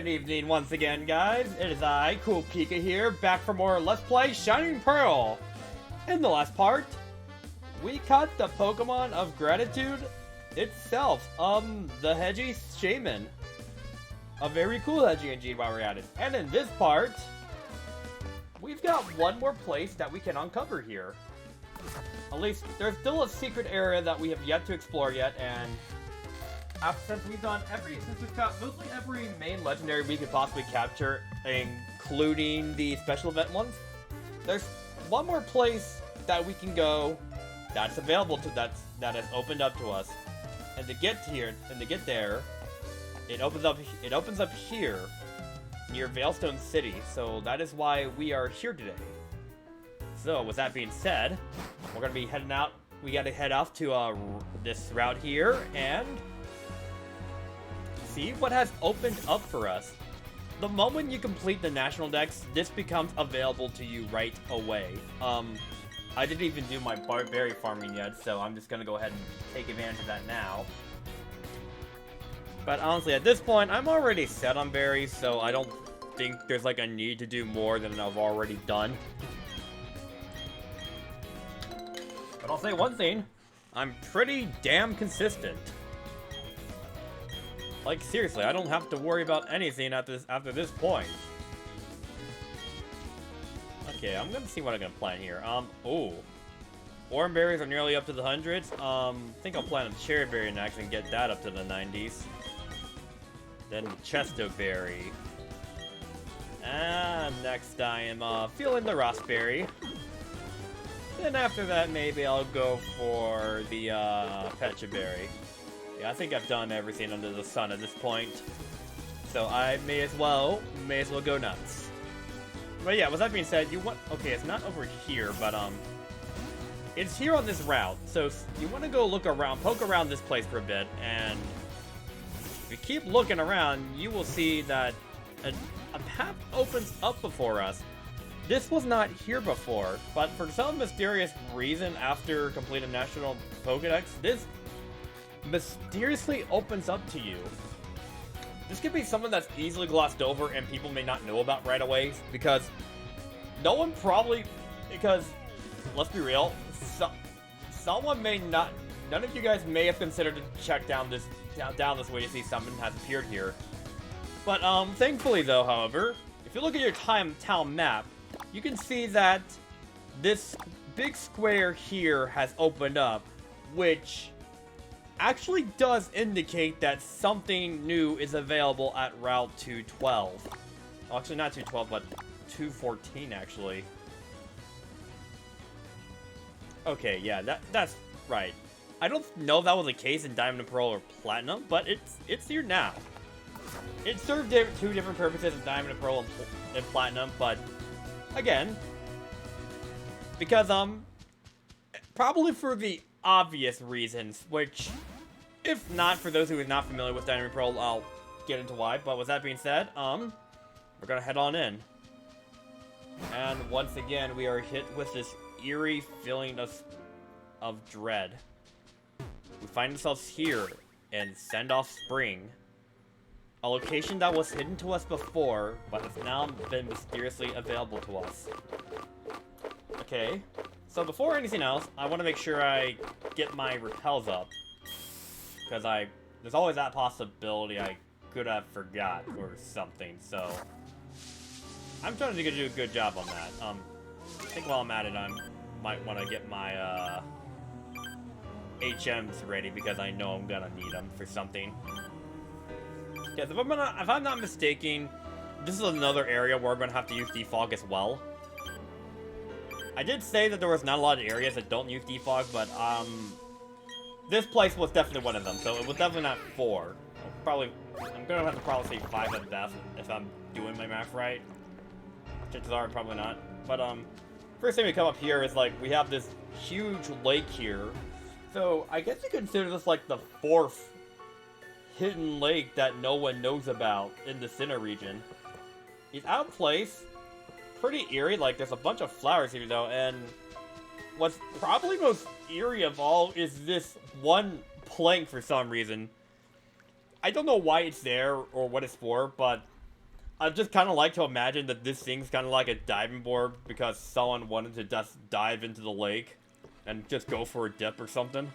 Good evening once again, guys. It is I, CoolPika here, back for more Let's Play Shining Pearl. In the last part, we caught the Pokemon of Gratitude itself, the Hedgie Shaman. A very cool Hedgie indeed while we're at it. And in this part, we've got one more place that we can uncover here. At least, there's still a secret area that we have yet to explore yet, and since we've got mostly every main legendary we could possibly capture, including the special event ones, there's one more place that we can go that's available to that has opened up to us. And to get here and to get there, it opens up here near Veilstone City. So that is why we are here today. So with that being said, we're gonna be heading out. We gotta head off to this route here and see what has opened up for us. The moment you complete the National Dex, this becomes available to you right away. I didn't even do my berry farming yet, so I'm just gonna go ahead and take advantage of that now. But honestly, at this point, I'm already set on berries, so I don't think there's like a need to do more than I've already done. But I'll say one thing, I'm pretty damn consistent. Like, seriously, I don't have to worry about anything after this point. Okay, I'm gonna see what I'm gonna plant here. Oh. Oran berries are nearly up to the hundreds. I think I'll plant a cherry berry next and get that up to the 90s. Then chesto berry. And next I am feeling the raspberry. Then after that, maybe I'll go for the pecha berry. Yeah, I think I've done everything under the sun at this point. So I may as well go nuts. But yeah, with that being said, okay, it's not over here, but it's here on this route. So you want to go look around, poke around this place for a bit, and if you keep looking around, you will see that a path opens up before us. This was not here before, but for some mysterious reason, after completing National Pokedex, this mysteriously opens up to you. This could be something that's easily glossed over and people may not know about right away, because let's be real, someone may not, none of you guys may have considered to check down this way to see something has appeared here. But thankfully though, however, if you look at your town map, you can see that this big square here has opened up, which actually does indicate that something new is available at Route 212. Oh, actually, not 212, but 214, actually. Okay, yeah, that's right. I don't know if that was the case in Diamond and Pearl or Platinum, but it's here now. It served two different purposes in Diamond and Pearl and Platinum, but again, because probably for the obvious reasons, which, if not, for those who are not familiar with Diamond and Pearl, I'll get into why. But with that being said, we're gonna head on in. And once again, we are hit with this eerie feeling of dread. We find ourselves here in Sendoff Spring, a location that was hidden to us before, but has now been mysteriously available to us. Okay. So before anything else, I want to make sure I get my repels up, because there's always that possibility I could have forgot or something, so I'm trying to do a good job on that. I think while I'm at it, I might want to get my HMs ready, because I know I'm gonna need them for something. Yes, if I'm not mistaken, this is another area where I'm gonna have to use defog as well. I did say that there was not a lot of areas that don't use defog, but this place was definitely one of them, so it was definitely not 4. I'm gonna have to probably say 5 at best if I'm doing my math right. Chances are probably not. But first thing we come up here is like we have this huge lake here, so I guess you consider this like the 4th hidden lake that no one knows about in the Sinnoh region. It's out of place. Pretty eerie, like there's a bunch of flowers here though, and what's probably most eerie of all is this one plank for some reason. I don't know why it's there or what it's for, but I just kind of like to imagine that this thing's kind of like a diving board because someone wanted to just dive into the lake and just go for a dip or something.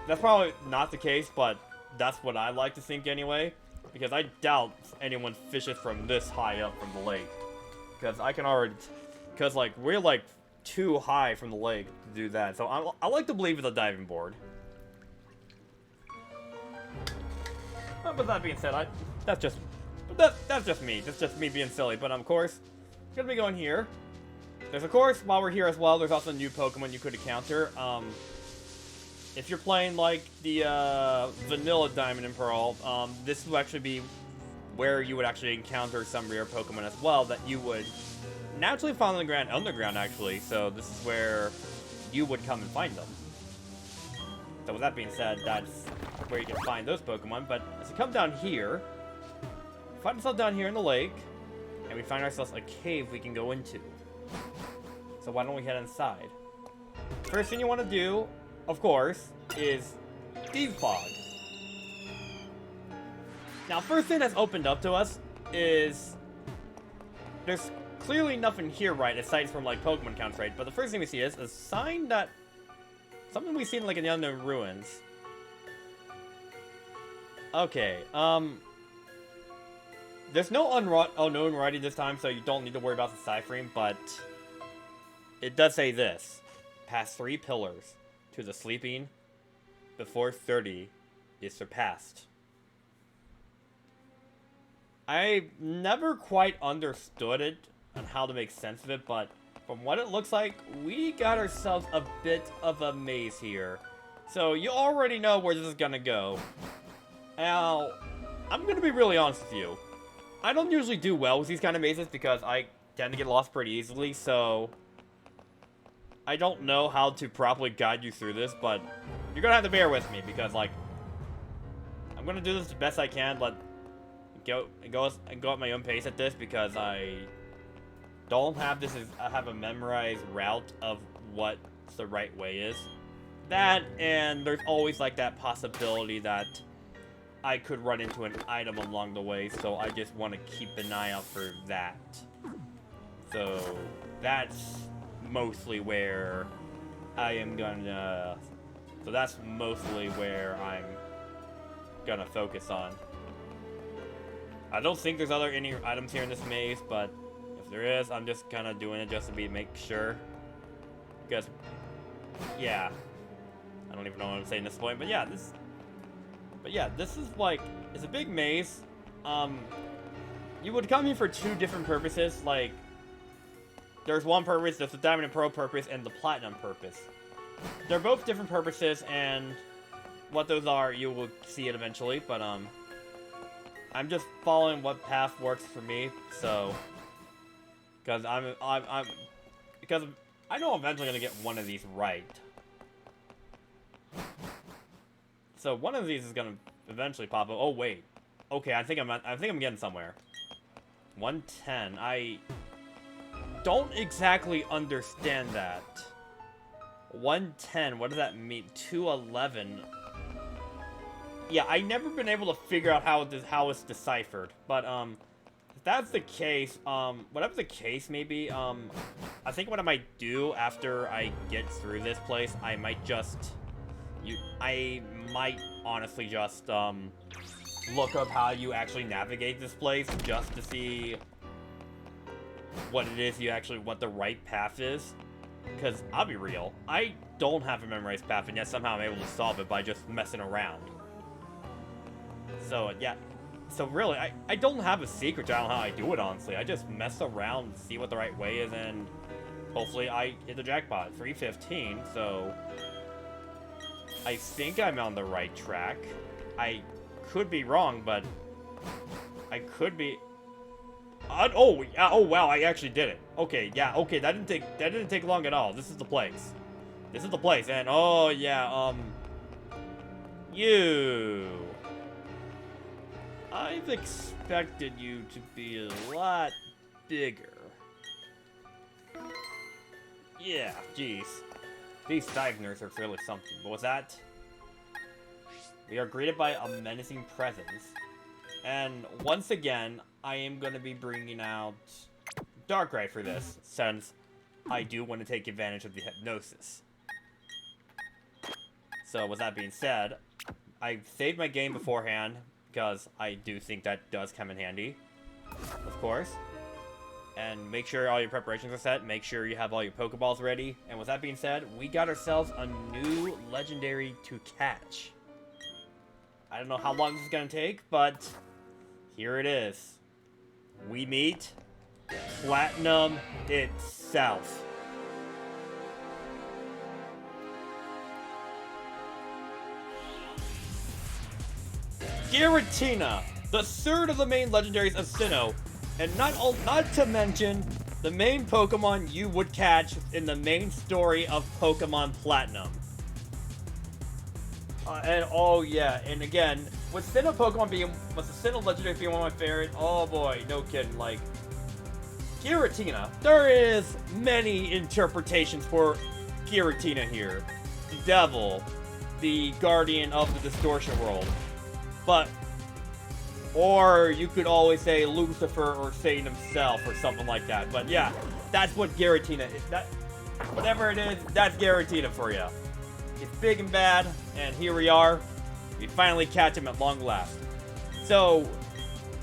That's probably not the case, but that's what I like to think anyway. Because I doubt anyone fishes from this high up from the lake. Because I can already... Because, like, we're, like, too high from the lake to do that. So I like to believe it's a diving board. But that being said, that's just me. That's just me being silly. But, of course, gonna be going here. There's, of course, while we're here as well, there's also a new Pokemon you could encounter. If you're playing, like, the, vanilla Diamond and Pearl, this will actually be where you would actually encounter some rare Pokemon as well that you would naturally find on the underground, actually. So this is where you would come and find them. So with that being said, that's where you can find those Pokemon. But as we come down here, we find ourselves down here in the lake, and we find ourselves a cave we can go into. So why don't we head inside? First thing you want to do, of course, is defog. Now, first thing that's opened up to us is there's clearly nothing here, right, aside from like Pokemon counts, right? But the first thing we see is a sign that something we've seen like in the Unknown Ruins. Okay, there's no unknown writing this time, so you don't need to worry about deciphering, but it does say this: past 3 pillars to the sleeping before 30 is surpassed. I never quite understood it and how to make sense of it, but from what it looks like, we got ourselves a bit of a maze here. So you already know where this is gonna go. Now, I'm gonna be really honest with you. I don't usually do well with these kind of mazes because I tend to get lost pretty easily, so I don't know how to properly guide you through this, but you're gonna have to bear with me because, like, I'm gonna do this the best I can, but go at my own pace at this because I don't have I have a memorized route of what the right way is. That, and there's always like that possibility that I could run into an item along the way, so I just want to keep an eye out for that. So that's mostly where I am gonna... So that's mostly where I'm gonna focus on. I don't think there's any items here in this maze, but if there is, I'm just kind of doing it just to make sure. Because, yeah, I don't even know what I'm saying at this point, but yeah, this is like, it's a big maze. You would come here for 2 different purposes. Like, there's one purpose, there's the Diamond and Pearl purpose, and the Platinum purpose. They're both different purposes, and what those are, you will see it eventually, but, I'm just following what path works for me, so, because because I know I'm eventually gonna get one of these right. So one of these is gonna eventually pop up. Oh wait, okay, I think I'm getting somewhere. 110. I don't exactly understand that. 110. What does that mean? 211. Yeah, I've never been able to figure out how it's deciphered, but, if that's the case, whatever the case may be, I think what I might do after I get through this place, I might honestly just, look up how you actually navigate this place, just to see what it is what the right path is, because I'll be real, I don't have a memorized path, and yet somehow I'm able to solve it by just messing around. So, yeah. So, really, I don't have a secret to how I do it, honestly. I just mess around, see what the right way is, and hopefully I hit the jackpot. 315, so I think I'm on the right track. I could be wrong, but I could be... oh, yeah, oh, wow, I actually did it. Okay, yeah, okay, that didn't take long at all. This is the place. This is the place, and, oh, yeah, I've expected you to be a lot bigger. Yeah, jeez. These stagners are really something. But what's that? We are greeted by a menacing presence. And once again, I am going to be bringing out Darkrai for this, since I do want to take advantage of the hypnosis. So with that being said, I saved my game beforehand, because I do think that does come in handy, of course. And make sure all your preparations are set, make sure you have all your Pokeballs ready. And with that being said, we got ourselves a new legendary to catch. I don't know how long this is going to take, but here it is. We meet Platinum itself. Giratina, the third of the main legendaries of Sinnoh, and not to mention the main Pokemon you would catch in the main story of Pokemon Platinum. And oh yeah, and again, with Sinnoh Pokemon being, with the Sinnoh legendary being one of my favorites, oh boy, no kidding, like, Giratina, there is many interpretations for Giratina here. The Devil, the Guardian of the Distortion World, but, or you could always say Lucifer or Satan himself or something like that, but yeah, that's what Giratina is. That, whatever it is, that's Giratina for you. It's big and bad, and here we are. We finally catch him at long last. So,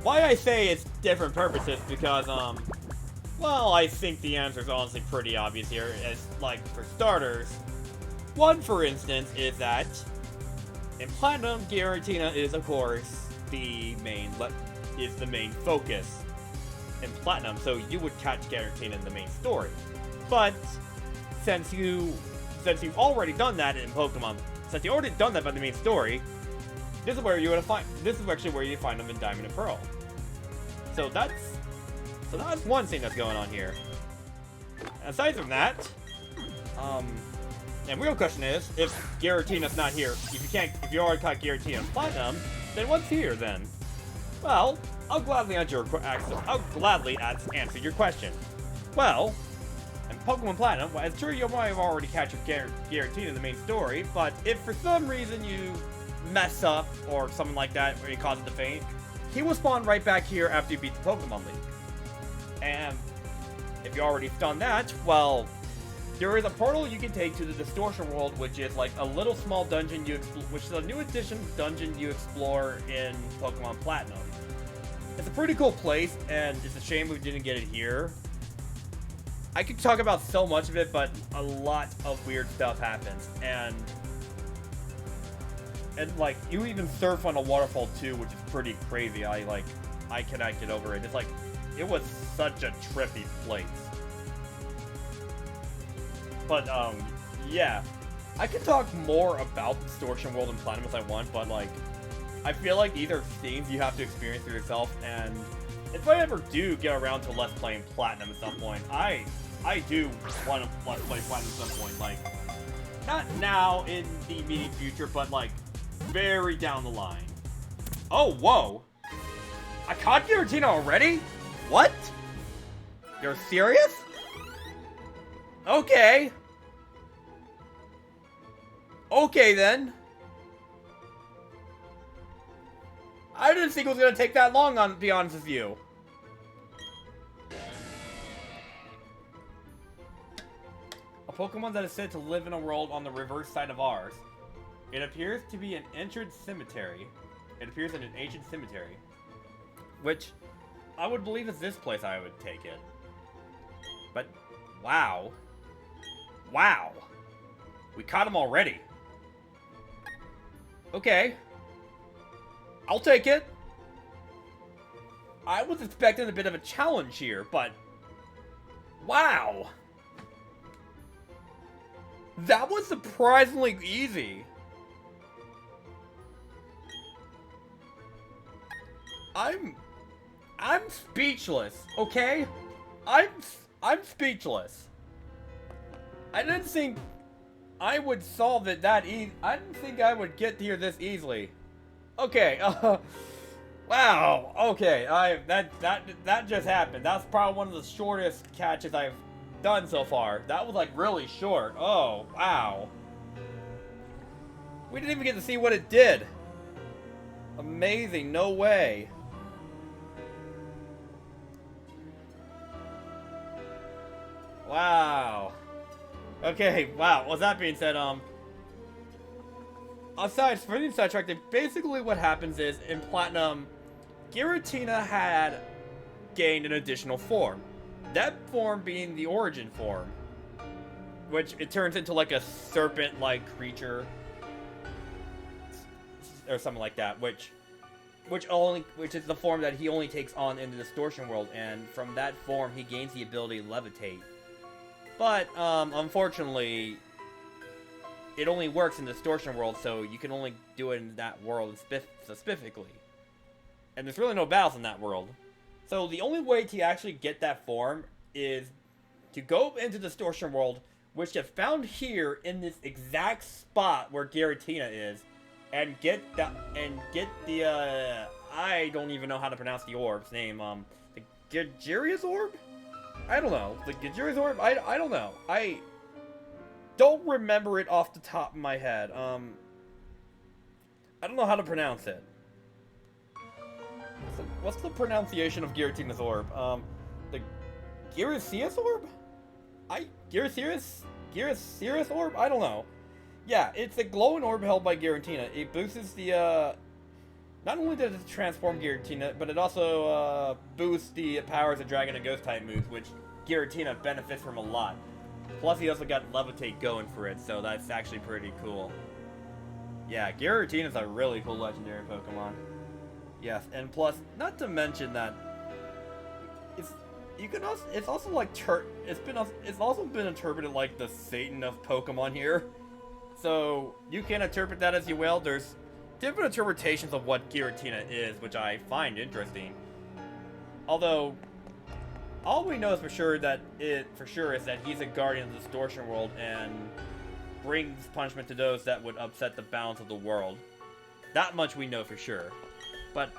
why I say it's different purposes, because, well, I think the answer is honestly pretty obvious here. As, like, for starters, one, for instance, is that in Platinum, Giratina is, of course, the main focus in Platinum, so you would catch Giratina in the main story. But, since you've already done that in Pokemon, since you already done that by the main story, this is where you would find. This is actually where you find them in Diamond and Pearl. So that's one thing that's going on here. Aside from that, and real question is, if Giratina's not here, if you already caught Giratina in Platinum, then what's here then? Well, I'll gladly answer your question. Well, in Pokemon Platinum, well, it's true you might have already captured Giratina in the main story, but if for some reason you mess up or something like that, where you cause it to faint, he will spawn right back here after you beat the Pokemon League. And if you already done that, well, there is a portal you can take to the Distortion World, which is like a little small dungeon which is a new edition dungeon you explore in Pokemon Platinum. It's a pretty cool place, and it's a shame we didn't get it here. I could talk about so much of it, but a lot of weird stuff happens, and like, you even surf on a waterfall too, which is pretty crazy. I cannot get over it. It's like, it was such a trippy place. But, yeah. I could talk more about Distortion World and Platinum if I want, but, like, I feel like these are themes you have to experience for yourself, and if I ever do get around to Let's Playing Platinum at some point, I do want to Let's Play Platinum at some point, like, not now in the immediate future, but, like, very down the line. Oh, whoa! I caught Giratina already? What? You're serious? Okay. Okay, then. I didn't think it was going to take that long, to be honest with you. A Pokemon that is said to live in a world on the reverse side of ours. It appears to be an ancient cemetery. Which I would believe is this place I would take it. But, wow. Wow. We caught him already. Okay. I'll take it. I was expecting a bit of a challenge here, but wow. That was surprisingly easy. I'm speechless, okay? I'm speechless. I didn't think I would solve it that easy. I didn't think I would get here this easily. Okay, wow, okay, that just happened. That's probably one of the shortest catches I've done so far. That was, like, really short. Oh, wow. We didn't even get to see what it did. Amazing, no way. Wow. Okay, wow. With that being said, aside from being sidetracked, basically what happens is, in Platinum, Giratina had gained an additional form. That form being the origin form. Which it turns into like a serpent-like creature. Or something like that, which is the form that he only takes on in the Distortion World, and from that form he gains the ability to levitate. But, unfortunately, it only works in the Distortion World, so you can only do it in that world specifically. And there's really no battles in that world. So the only way to actually get that form is to go into the Distortion World, which is found here in this exact spot where Giratina is, and get the I don't even know how to pronounce the orb's name. The Gajiria's orb? I don't know. The Gajiria's orb? I don't know. I don't remember it off the top of my head. I don't know how to pronounce it. What's the pronunciation of Giratina's orb? The Girasia's orb? Girasia's orb? I don't know. Yeah, it's a glowing orb held by Giratina. It boosts the, not only does it transform Giratina, but it also, boosts the powers of Dragon and Ghost type moves, which Giratina benefits from a lot. Plus, he also got Levitate going for it, so that's actually pretty cool. Yeah, Giratina's a really cool legendary Pokemon. Yes, and plus, not to mention that it's also like it's also been interpreted like the Satan of Pokemon here. So you can interpret that as you will. There's different interpretations of what Giratina is, which I find interesting. Although all we know is for sure is that he's a guardian of the Distortion World and brings punishment to those that would upset the balance of the world. That much we know for sure. But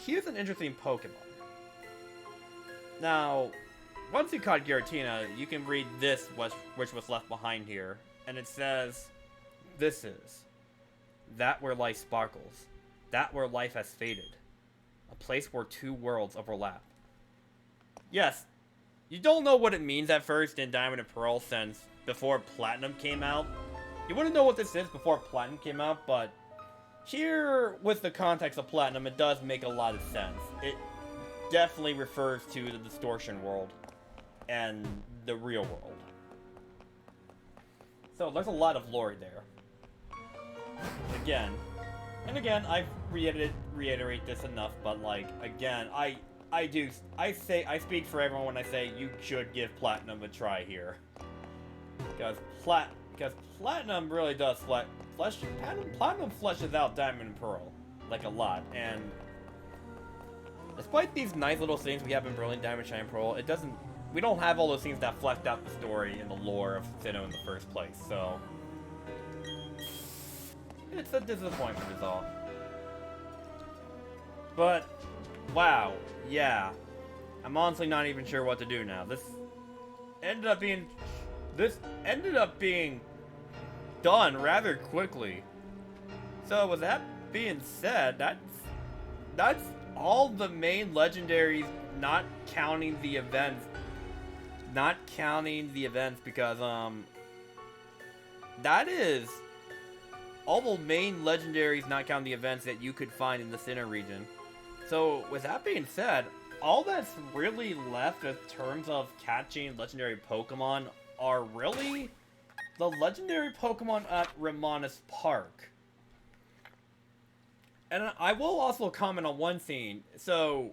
here's an interesting Pokemon. Now, once you caught Giratina, you can read this, which was left behind here. And it says, "This is that where life sparkles, that where life has faded, a place where two worlds overlap." Yes, you don't know what it means at first in Diamond and Pearl, since before Platinum came out. You wouldn't know what this is before Platinum came out, but here, with the context of Platinum, it does make a lot of sense. It definitely refers to the Distortion World and the real world. So there's a lot of lore there. Again, I reiterate this enough, but like, again, I speak for everyone when I say you should give Platinum a try here. Because Platinum really does Platinum fleshes out Diamond and Pearl, like, a lot, and despite these nice little things we have in Brilliant Diamond, Shine, Pearl, we don't have all those things that fleshed out the story and the lore of Sinnoh in the first place, so it's a disappointment is all. But, wow, yeah, I'm honestly not even sure what to do now. This ended up being done rather quickly. So with that being said, that's all the main legendaries, not counting the events because that is all the main legendaries, not counting the events that you could find in the Sinnoh region. So with that being said, all that's really left in terms of catching legendary Pokemon are really the legendary Pokemon at Ramanas Park. And I will also comment on one thing. So,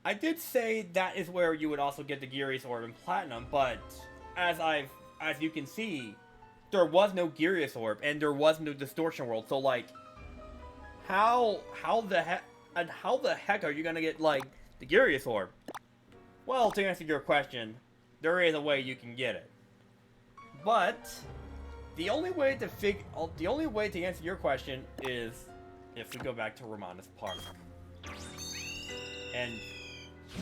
I did say that is where you would also get the Gyarados Orb in Platinum, but as you can see, there was no Gyarados Orb and there was no Distortion World. So like, how the heck are you gonna get like the Gyarados Orb? Well, to answer your question, there is a way you can get it. But the only way to answer your question is if we go back to Ramanas Park. And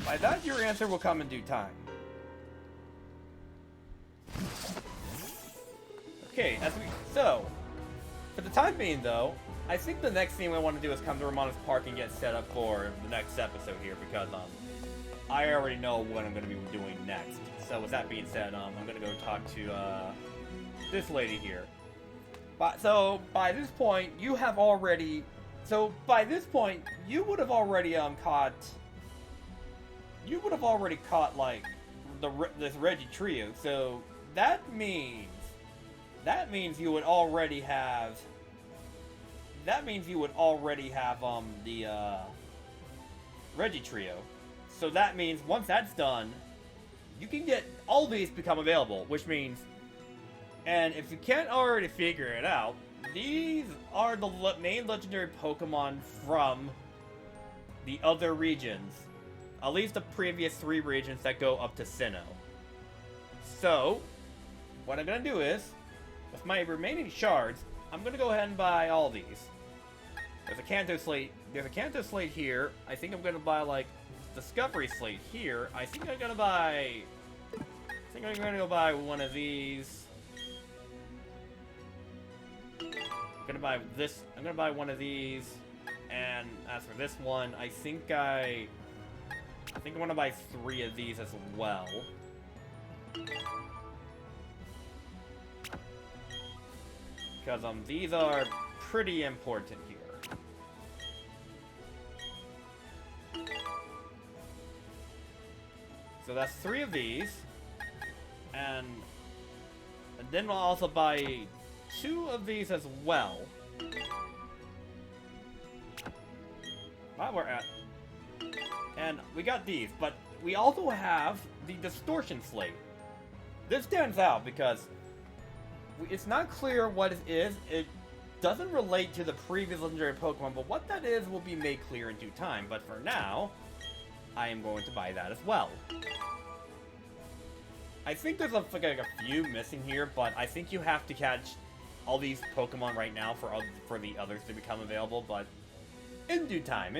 by that, your answer will come in due time. Okay, so for the time being though, I think the next thing we want to do is come to Ramanas Park and get set up for the next episode here, because I already know what I'm going to be doing next. So with that being said, I'm going to go talk to this lady here. So by this point, you have already... So by this point, you would have already caught... You would have already caught, like, this Reggie trio. So that means you would already have... That means you would already have, the, Reggie trio. So that means once that's done, you can get all these become available, which means, and if you can't already figure it out, these are the main legendary Pokemon from the other regions. At least the previous 3 regions that go up to Sinnoh. So, what I'm gonna do is, with my remaining shards, I'm gonna go ahead and buy all these. There's a Kanto Slate. There's a Kanto Slate here. I think I'm gonna buy, like, Discovery Slate here. I think I'm gonna buy... I think I'm gonna go buy one of these. I'm gonna buy this. I'm gonna buy one of these. And as for this one, I think I want to buy 3 of these as well. Because these are pretty important here. So that's 3 of these. And then we'll also buy 2 of these as well. While we're at... And we got these, but we also have the Distortion Slate. This stands out because it's not clear what it is. It doesn't relate to the previous legendary Pokemon, but what that is will be made clear in due time. But for now, I am going to buy that as well. I think there's like a few missing here, but I think you have to catch all these Pokemon right now for the others to become available, but in due time,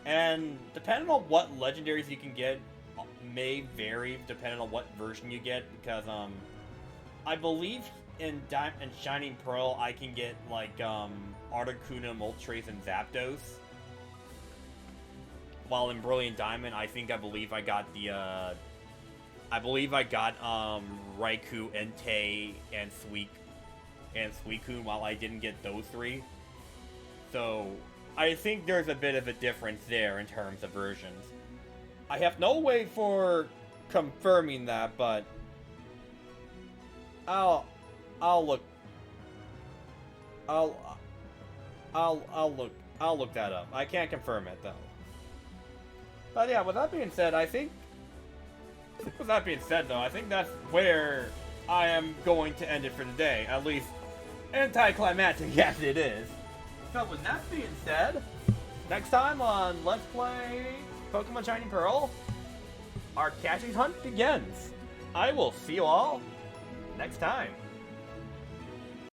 And depending on what legendaries you can get may vary depending on what version you get, because I believe in Shining Pearl I can get like Articuno, Moltres, and Zapdos. While in Brilliant Diamond, I believe I got the Raikou, Entei, and Suicune, while I didn't get those 3. So I think there's a bit of a difference there in terms of versions. I have no way for confirming that, but I'll look that up. I can't confirm it though. But yeah, with that being said, I think that's where I am going to end it for today. At least anticlimactic as it is. So with that being said, next time on Let's Play Pokemon Shining Pearl, our catching hunt begins. I will see you all next time.